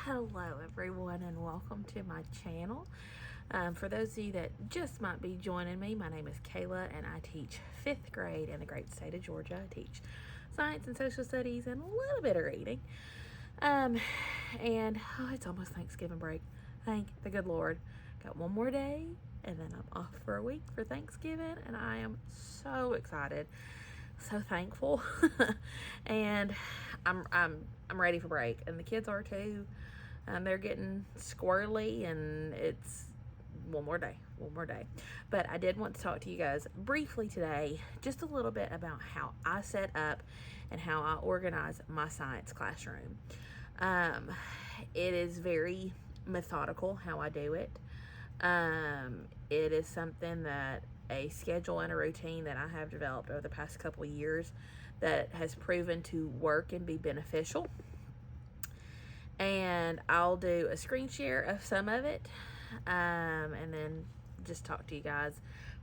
Hello everyone and welcome to my channel. For those of you that just might be joining me, my name is Kayla and I teach 5th grade in the great state of Georgia. I teach science and social studies and a little bit of reading. It's almost Thanksgiving break. Thank the good Lord. Got one more day and then I'm off for a week for Thanksgiving and I am so excited. So thankful. And I'm ready for break and the kids are too. They're getting squirrely and it's one more day. But I did want to talk to you guys briefly today just a little bit about how I set up and how I organize my science classroom. It is very methodical how I do it. It is something that a schedule and a routine that I have developed over the past couple of years that has proven to work and be beneficial. And I'll do a screen share of some of it, and then just talk to you guys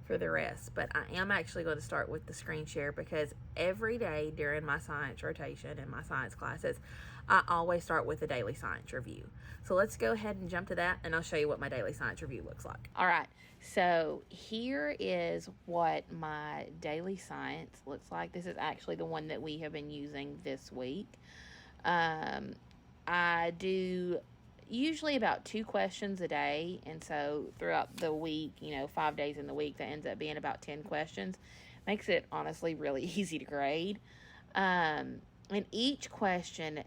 for the rest. But I am actually going to start with the screen share because every day during my science rotation and my science classes, I always start with a daily science review. So let's go ahead and jump to that and I'll show you what my daily science review looks like. All right, so here is what my daily science looks like. This is actually the one that we have been using this week. I do usually about 2 questions a day, and so throughout the week, 5 days in the week, that ends up being about 10 questions. Makes it honestly really easy to grade. And each question,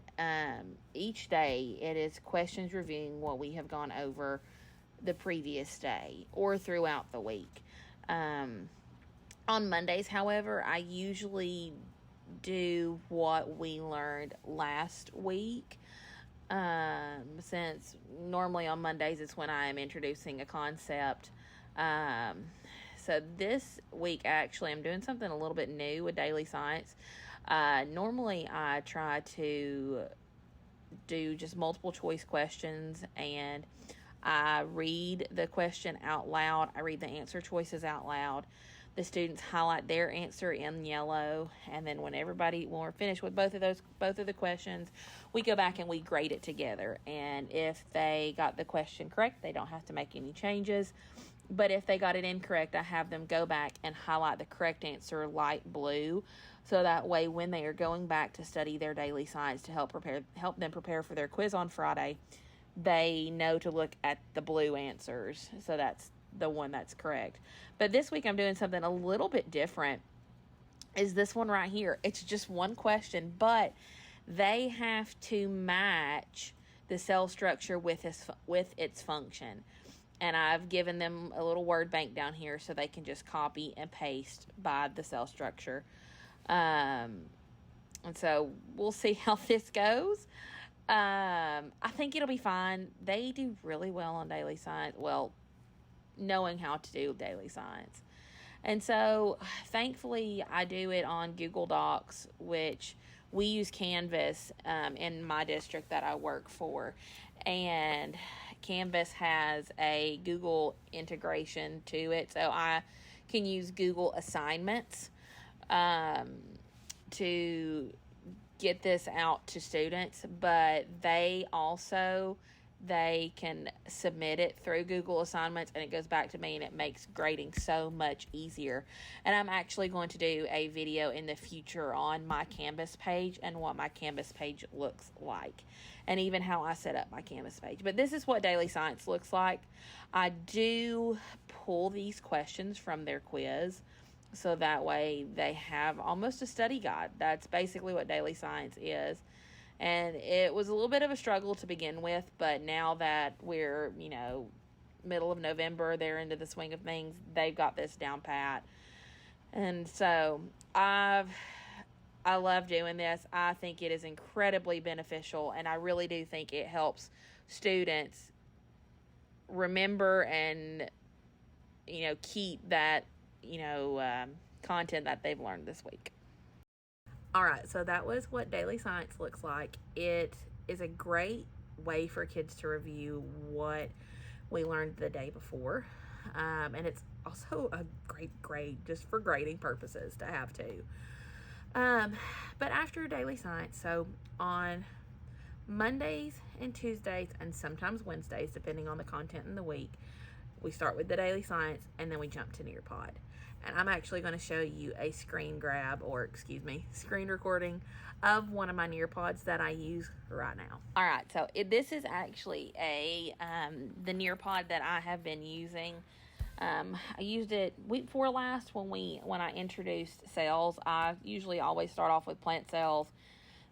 each day, it is questions reviewing what we have gone over the previous day or throughout the week. On Mondays, however, I usually do what we learned last week. Since normally on Mondays it's when I am introducing a concept. So this week actually I'm doing something a little bit new with daily science. Normally I try to do just multiple choice questions and I read the question out loud. I read the answer choices out loud. The students highlight their answer in yellow, and then when we're finished with both of the questions, we go back and we grade it together. And if they got the question correct, they don't have to make any changes. But if they got it incorrect, I have them go back and highlight the correct answer light blue, so that way when they are going back to study their daily science to help them prepare for their quiz on Friday, they know to look at the blue answers. So that's the one that's correct. But this week I'm doing something a little bit different. Is this one right here. It's just one question, but they have to match the cell structure with its function. And I've given them a little word bank down here so they can just copy and paste by the cell structure. And so we'll see how this goes. I think it'll be fine. They do really well on daily science. Well, knowing how to do daily science. And so thankfully I do it on Google Docs, which we use Canvas in my district that I work for. And Canvas has a Google integration to it. So I can use Google assignments to get this out to students, but they can submit it through Google Assignments and it goes back to me and it makes grading so much easier. And I'm actually going to do a video in the future on my Canvas page and what my Canvas page looks like and even how I set up my Canvas page. But this is what daily science looks like. I do pull these questions from their quiz, so that way they have almost a study guide. That's basically what daily science is. And it was a little bit of a struggle to begin with, but now that we're, middle of November, they're into the swing of things, they've got this down pat. And so I love doing this. I think it is incredibly beneficial, and I really do think it helps students remember and, keep that, content that they've learned this week. All right, so that was what daily science looks like. It is a great way for kids to review what we learned the day before. And it's also a great grade just for grading purposes to have too. But after daily science, so on Mondays and Tuesdays, and sometimes Wednesdays, depending on the content in the week, we start with the daily science, and then we jump to Nearpod. And I'm actually going to show you a screen recording of one of my Nearpods that I use right now. All right, so this is actually the Nearpod that I have been using. I used it week before last when I introduced cells. I usually always start off with plant cells,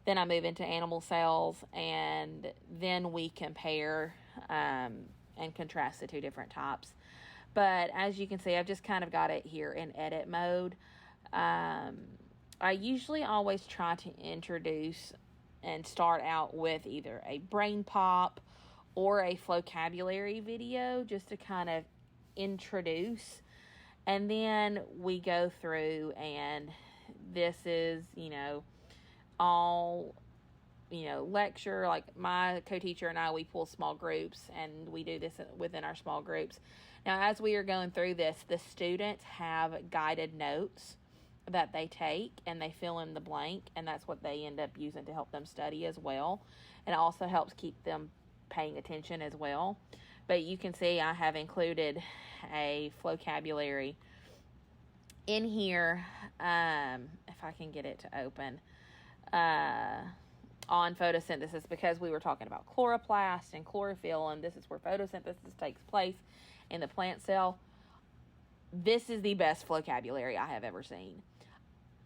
then I move into animal cells, and then we compare and contrast the two different types. But as you can see, I've just kind of got it here in edit mode. I usually always try to introduce and start out with either a brain pop or a vocabulary video just to kind of introduce. And then we go through, and this is, all lecture. Like my co-teacher and I, we pull small groups, and we do this within our small groups. Now, as we are going through this, the students have guided notes that they take, and they fill in the blank, and that's what they end up using to help them study as well. And it also helps keep them paying attention as well. But you can see I have included a vocabulary in here, if I can get it to open, on photosynthesis, because we were talking about chloroplast and chlorophyll, and this is where photosynthesis takes place in the plant cell. This is the best vocabulary I have ever seen.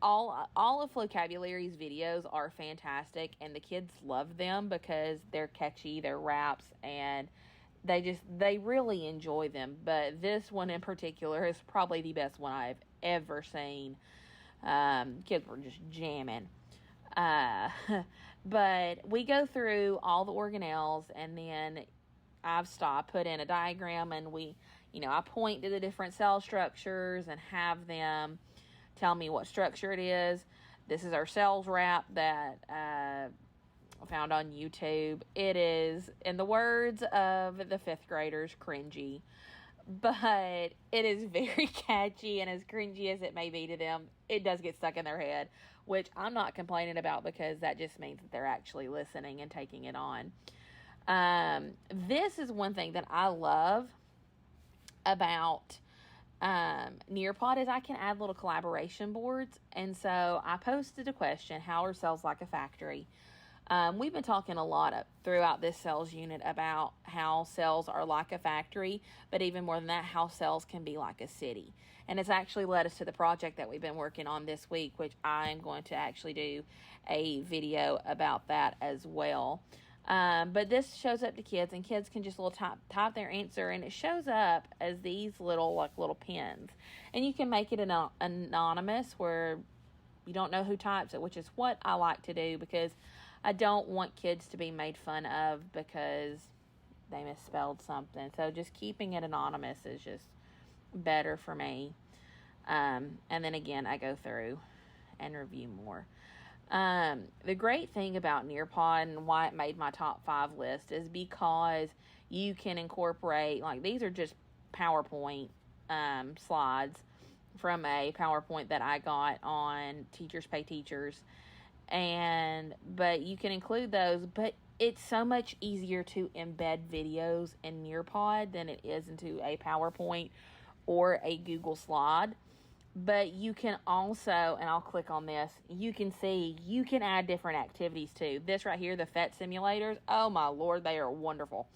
All of vocabulary's videos are fantastic, and the kids love them because they're catchy, they're raps, and they really enjoy them. But this one in particular is probably the best one I've ever seen. Kids were just jamming. But we go through all the organelles, and then I've stopped, put in a diagram, and I point to the different cell structures and have them tell me what structure it is. This is our cells wrap that I found on YouTube. It is, in the words of the 5th graders, cringy, but it is very catchy, and as cringy as it may be to them, it does get stuck in their head, which I'm not complaining about, because that just means that they're actually listening and taking it on. This is one thing that I love about Nearpod is I can add little collaboration boards. And so I posted a question: how are cells like a factory? We've been talking a lot throughout this cells unit about how cells are like a factory, but even more than that, how cells can be like a city. And it's actually led us to the project that we've been working on this week, which I'm going to actually do a video about that as well. But this shows up to kids, and kids can just type their answer, and it shows up as these little pins. And you can make it anonymous, where you don't know who types it, which is what I like to do, because I don't want kids to be made fun of because they misspelled something. So just keeping it anonymous is just better for me. And then again, I go through and review more. The great thing about Nearpod and why it made my top 5 list is because you can incorporate, like, these are just PowerPoint slides from a PowerPoint that I got on Teachers Pay Teachers. But you can include those, but it's so much easier to embed videos in Nearpod than it is into a PowerPoint or a Google slide. But you can also, and I'll click on this, you can see you can add different activities too. This right here, the PhET simulators, oh my Lord, they are wonderful.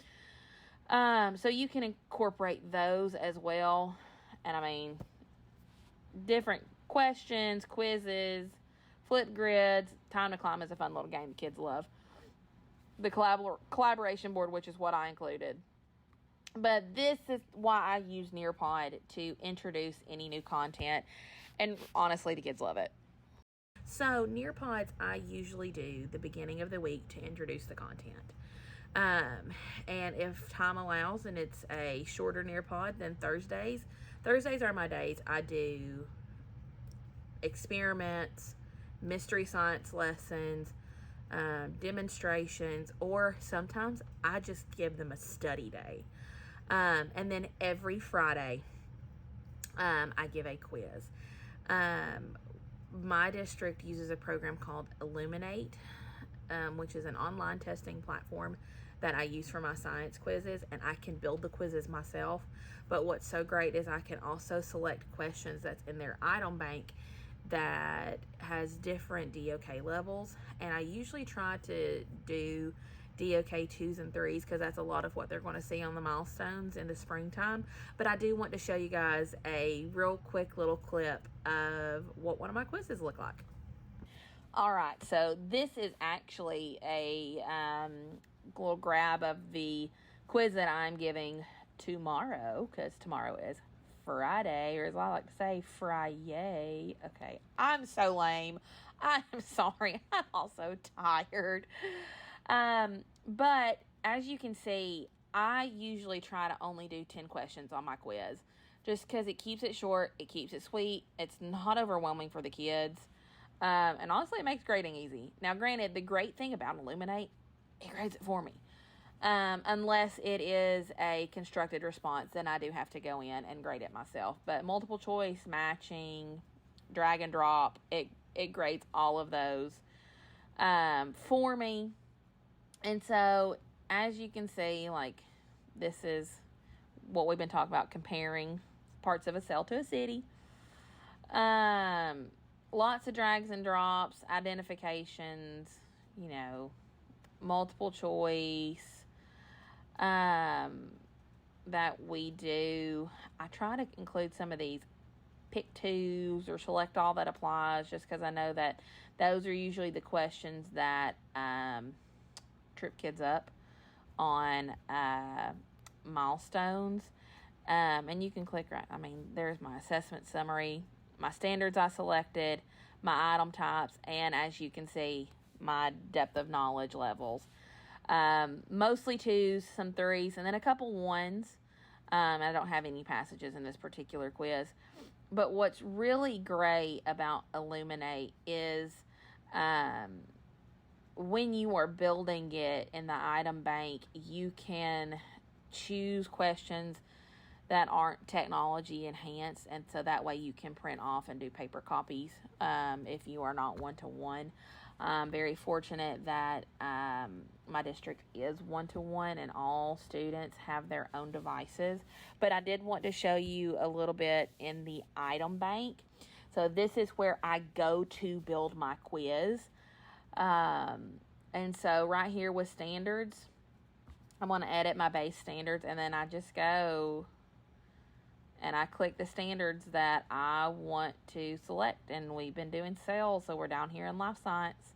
So you can incorporate those as well. And I mean, different questions, quizzes, flip grids. Time to Climb is a fun little game the kids love. The collaboration board, which is what I included. But this is why I use Nearpod, to introduce any new content. And honestly, the kids love it. So Nearpods, I usually do the beginning of the week to introduce the content. And if time allows and it's a shorter Nearpod, then Thursdays are my days. I do experiments, mystery science lessons, demonstrations, or sometimes I just give them a study day. And then every Friday, I give a quiz. My district uses a program called Illuminate, which is an online testing platform that I use for my science quizzes, and I can build the quizzes myself. But what's so great is I can also select questions that's in their item bank that has different DOK levels, and I usually try to do DOK 2s and 3s because that's a lot of what they're going to see on the milestones in the springtime. But I do want to show you guys a real quick little clip of what one of my quizzes look like. All right, so this is actually a little grab of the quiz that I'm giving tomorrow, because tomorrow is Friday, or as I like to say, Friday. Okay, I'm so lame. I'm sorry. I'm also tired. But as you can see, I usually try to only do 10 questions on my quiz, just because it keeps it short, it keeps it sweet, it's not overwhelming for the kids, and honestly, it makes grading easy. Now, granted, the great thing about Illuminate, it grades it for me. Unless it is a constructed response, then I do have to go in and grade it myself. But multiple choice, matching, drag and drop, it grades all of those for me. And so, as you can see, like, this is what we've been talking about, comparing parts of a cell to a city. Lots of drags and drops, identifications, multiple choice that we do. I try to include some of these pick twos or select all that applies, just because I know that those are usually the questions that trip kids up on milestones. And you can click right. There's my assessment summary, my standards I selected, my item types, and as you can see, my depth of knowledge levels. Mostly 2s, some 3s, and then a couple 1s. I don't have any passages in this particular quiz. But what's really great about Illuminate is when you are building it in the item bank, you can choose questions that aren't technology enhanced, and so that way you can print off and do paper copies if you are not one-to-one. I'm very fortunate that my district is one-to-one and all students have their own devices. But I did want to show you a little bit in the item bank. So this is where I go to build my quiz. And so right here with standards, I'm going to edit my base standards, and then I just go and I click the standards that I want to select. And we've been doing sales, so we're down here in life science.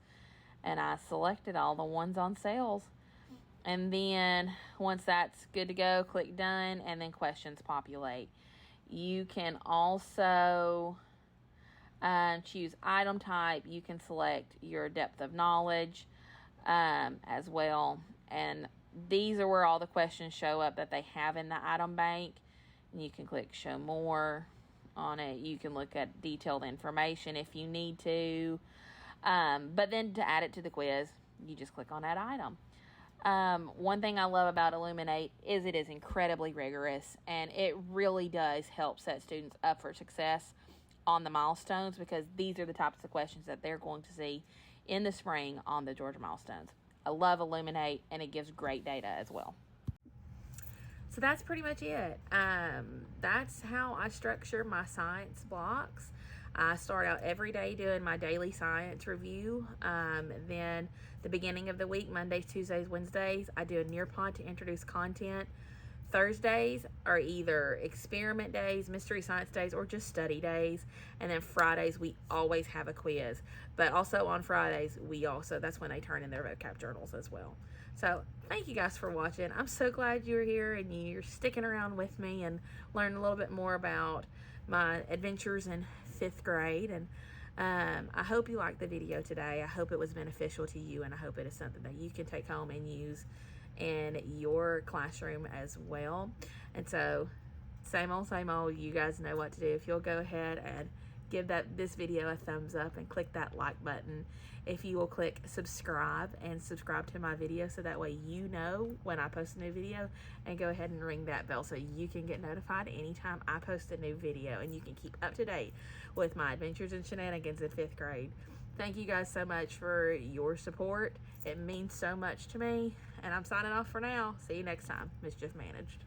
And I selected all the ones on sales. And then once that's good to go, click done, and then questions populate. You can also choose item type. You can select your depth of knowledge as well. And these are where all the questions show up that they have in the item bank. And you can click show more on it. You can look at detailed information if you need to. But then to add it to the quiz, you just click on that item. One thing I love about Illuminate is it is incredibly rigorous, and it really does help set students up for success on the milestones, because these are the types of questions that they're going to see in the spring on the Georgia milestones. I love Illuminate, and it gives great data as well. So that's pretty much it. That's how I structure my science blocks. I start out every day doing my daily science review. Then the beginning of the week, Mondays, Tuesdays, Wednesdays, I do a Nearpod to introduce content. Thursdays are either experiment days, mystery science days, or just study days. And then Fridays, we always have a quiz. But also on Fridays, that's when they turn in their vocab journals as well. So thank you guys for watching. I'm so glad you're here and you're sticking around with me and learn a little bit more about my adventures in 5th grade. And I hope you liked the video today. I hope it was beneficial to you, and I hope it is something that you can take home and use in your classroom as well. And so same old, you guys know what to do. If you'll go ahead and give this video a thumbs up and click that like button. If you will click subscribe to my video, so that way you know when I post a new video, and go ahead and ring that bell so you can get notified anytime I post a new video, and you can keep up to date with my adventures and shenanigans in 5th grade. Thank you guys so much for your support. It means so much to me. And I'm signing off for now. See you next time. Mischief Managed.